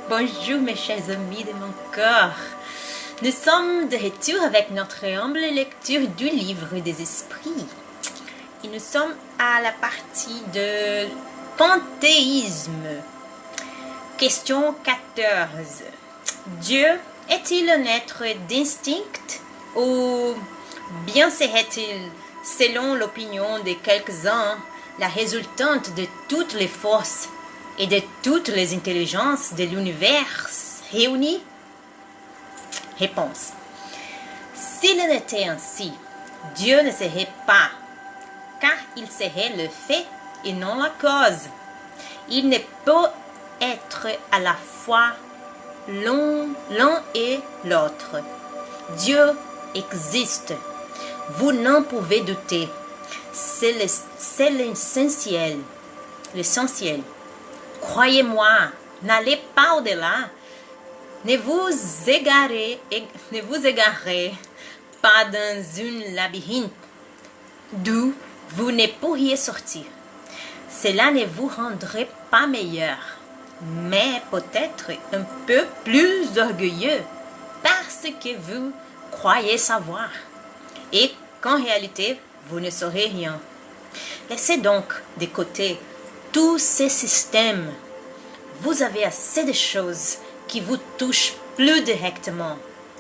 Bonjour mes chers amis de mon cœur. Nous sommes de retour avec notre humble lecture du livre des esprits. Et nous sommes à la partie de panthéisme. Question 14. Dieu est-il un être d'instinct ou bien serait-il, selon l'opinion de quelques-uns, la résultante de toutes les forces et de toutes les intelligences de l'univers réunies? Réponse. S'il en était ainsi, Dieu ne serait pas, car il serait le fait et non la cause. Il ne peut être à la fois l'un et l'autre. Dieu existe. Vous n'en pouvez douter. C'est l'essentiel. L'essentiel. Croyez-moi, n'allez pas au-delà. Ne vous égarez pas dans un labyrinthe d'où vous ne pourriez sortir. Cela ne vous rendrait pas meilleur, mais peut-être un peu plus orgueilleux parce que vous croyez savoir et qu'en réalité, vous ne saurez rien. Laissez donc de côté tous ces systèmes. Vous avez assez de choses qui vous touchent plus directement,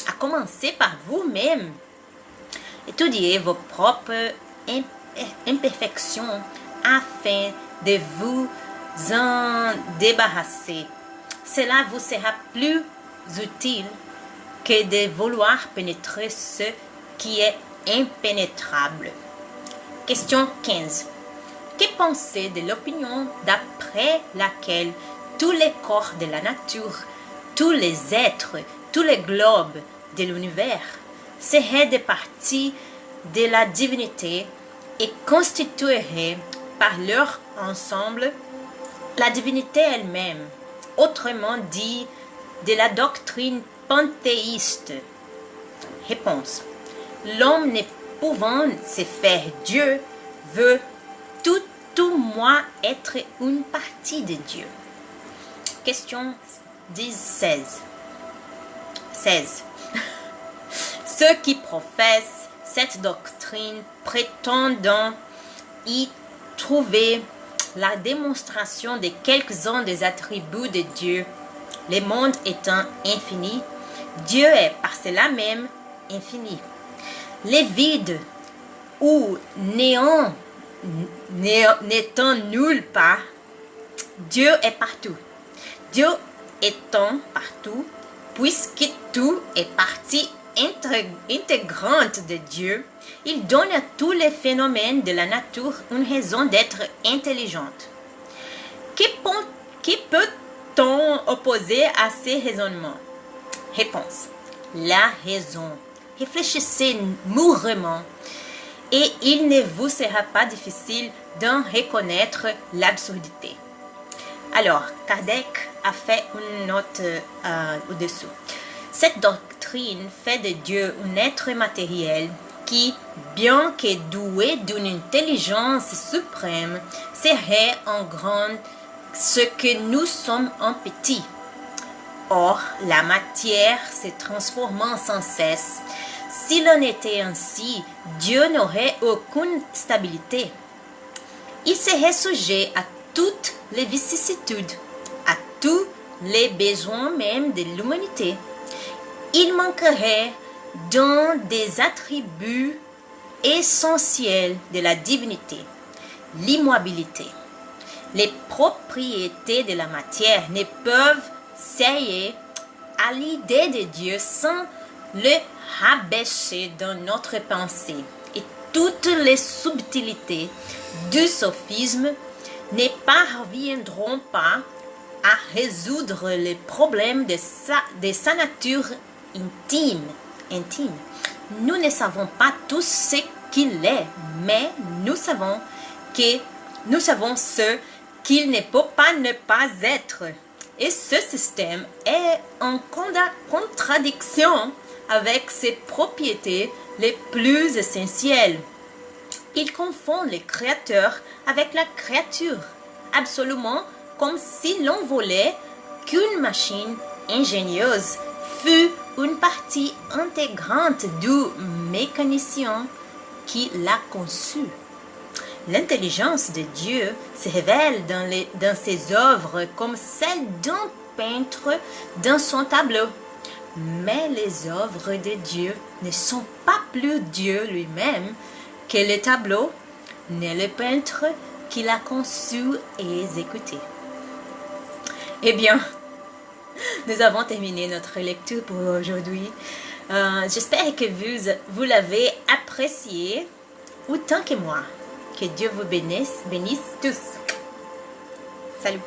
à commencer par vous-même. Étudiez vos propres imperfections afin de vous en débarrasser. Cela vous sera plus utile que de vouloir pénétrer ce qui est impénétrable. Question 15. Que pensez de l'opinion d'après laquelle tous les corps de la nature, tous les êtres, tous les globes de l'univers seraient des parties de la divinité et constitueraient par leur ensemble la divinité elle-même, autrement dit de la doctrine panthéiste? Réponse. L'homme ne pouvant se faire Dieu veut tout moins être une partie de Dieu. Question 16. Ceux qui professent cette doctrine prétendant y trouver la démonstration de quelques-uns des attributs de Dieu, le monde étant infini, Dieu est par cela même infini. Les vides ou néant n'étant nulle part, Dieu est partout. Dieu étant partout, puisque tout est partie intégrante de Dieu, il donne à tous les phénomènes de la nature une raison d'être intelligente. Qui peut-on opposer à ces raisonnements? Réponse. La raison. Réfléchissez mûrement et il ne vous sera pas difficile d'en reconnaître l'absurdité. Alors, Kardec a fait une note au-dessous. Cette doctrine fait de Dieu un être matériel qui, bien que doué d'une intelligence suprême, serait en grand ce que nous sommes en petit. Or, la matière se transformant sans cesse. S'il en était ainsi, Dieu n'aurait aucune stabilité. Il serait sujet à toutes les vicissitudes, à tous les besoins même de l'humanité. Il manquerait d'un des attributs essentiels de la divinité, l'immobilité. Les propriétés de la matière ne peuvent s'allier à l'idée de Dieu sans le rabaisser dans notre pensée. Et toutes les subtilités du sophisme ne parviendront pas à résoudre les problèmes de sa nature intime. Nous ne savons pas tout ce qu'il est, mais nous savons ce qu'il ne peut pas ne pas être. Et ce système est en contradiction avec ses propriétés les plus essentielles. Il confond le créateur avec la créature, absolument comme si l'on voulait qu'une machine ingénieuse fut une partie intégrante du mécanicien qui l'a conçue. L'intelligence de Dieu se révèle dans ses œuvres comme celle d'un peintre dans son tableau. Mais les œuvres de Dieu ne sont pas plus Dieu lui-même que le tableau, ni le peintre qui l'a conçu et exécuté. Eh bien, nous avons terminé notre lecture pour aujourd'hui. J'espère que vous l'avez apprécié autant que moi. Que Dieu vous bénisse tous. Salut.